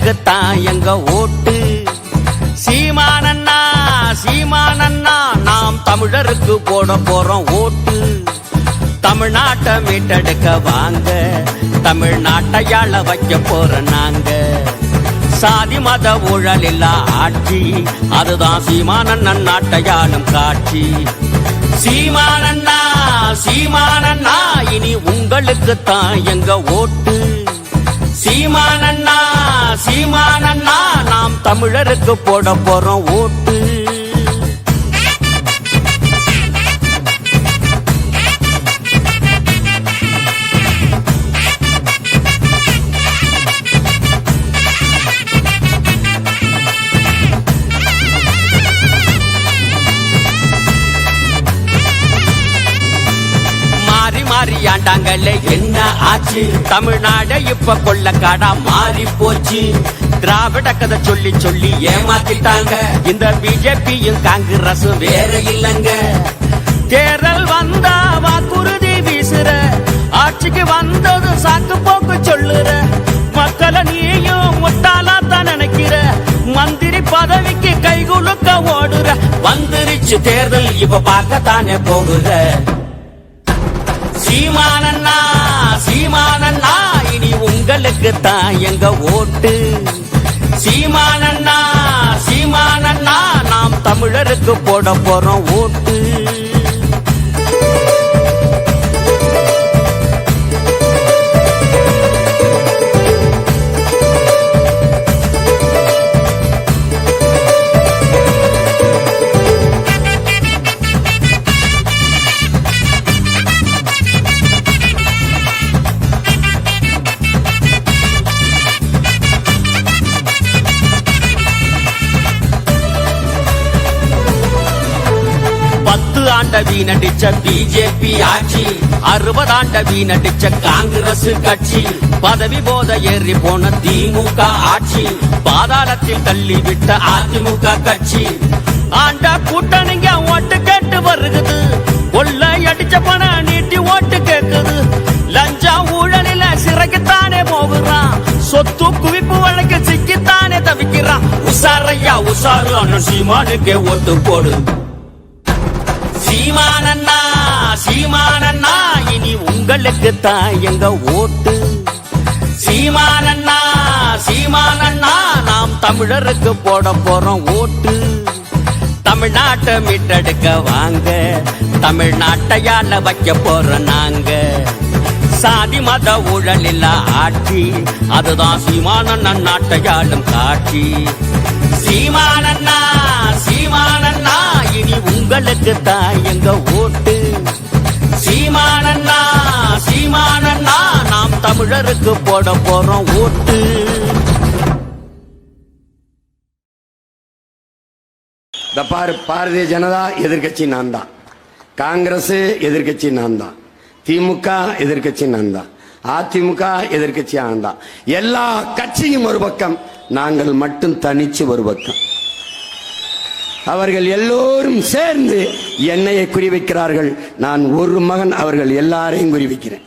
உங்களுக்குத்தான் எங்க ஓட்டு. சீமானண்ணா சீமானண்ணா நாம் தமிழருக்கு போட போறோம் ஓட்டு. தமிழ்நாட்டை மீட்டெடுக்க வாங்க, தமிழ்நாட்டையாள வைக்க போற நாங்க. சாதி மத ஊழல் இல்லா ஆட்சி, அதுதான் சீமானண்ணன் நாட்டையாளும் காட்சி. சீமானண்ணா சீமானண்ணா இனி உங்களுக்குத்தான் எங்க ஓட்டு. சீமானண்ணா சீமானண்ணா நாம் தமிழருக்கு போட போறோம் ஓட்டு. மாறியாண்டாங்களே என்ன ஆச்சு, தமிழ்நாடு இப்ப கொள்ளக்காடா மாறி போச்சு. திராவிட கதை சொல்லி சொல்லி ஏமாத்திட்டாங்க, இந்த பிஜேபியும் காங்கிரஸும் வேற இல்லங்க. தேர்தல் வந்தா வாக்குறுதி வீசுற, ஆட்சிக்கு வந்தது சாக்கு போக்கு சொல்லுற. மக்களை நீயும் முட்டாளாத்தான் நினைக்கிற, மந்திரி பதவிக்கு கைகுலுக்க ஓடுற. வந்துருச்சு தேர்தல் இப்ப பார்க்கத்தானே போகுற. சீமானண்ணா சீமானண்ணா இனி உங்களுக்குத்தான் எங்க ஓட்டு. சீமானண்ணா சீமானண்ணா நாம் தமிழருக்கு போட போறோம் ஓட்டு. வீணடிச்ச பிஜேபி ஆட்சி, 60 ஆண்ட வீணடிச்ச காங்கிரஸ் கட்சி, பதவி போத ஏறி போன திமுக ஆட்சி, பாதாளத்தில் தள்ளிவிட்ட அதிமுக கட்சி. ஆண்ட கூட்டணிங்க ஓட்டு கேட்டு வருகுது, கொள்ளை அடிச்ச பணம் நீட்டி ஓட்டு கேக்குது. லஞ்சா ஊழலில சிறைக்குத்தானே போகுறான், சொத்து குவிப்பு வழக்கு சிக்கித்தானே தவிக்கிறான். உசாரையா உசாரு அண்ணன் சீமானுக்கே ஓட்டு போடு. சீமானண்ணா சீமானண்ணா இனி உங்களுக்குத்தான் எங்க ஓட்டு. சீமானண்ணா சீமானண்ணா நாம் தமிழருக்கு போட போறோம் ஓட்டு. தமிழ்நாட்டை மீட்டெடுக்க வாங்க, தமிழ்நாட்டையாள வைக்க போற நாங்க. சாதி மத ஊழல் இல்லா ஆட்சி, அதுதான் சீமானண்ணன் நாட்டையாளும் காட்சி. சீமானண்ணா சீமானண்ணா இனி உங்களுக்குத்தான் எங்க ஓட்டு. சீமானண்ணா சீமானண்ணா நாம் தமிழருக்கு போட போறோம் ஓட்டு. பாரதிய ஜனதா எதிர்கட்சி நான் தான், காங்கிரஸ் எதிர்கட்சி நான் தான், திமுக எதிர்கட்சி நான் தான், அதிமுக எதிர்கட்சி நான் தான். எல்லா கட்சியும் ஒரு பக்கம், நாங்கள் மட்டும் தனிச்சு ஒரு பக்கம். அவர்கள் எல்லோரும் சேர்ந்து என்னையை குறிவைக்கிறார்கள். நான் ஒரு மகன் அவர்கள் எல்லாரையும் குறிவைக்கிறேன்.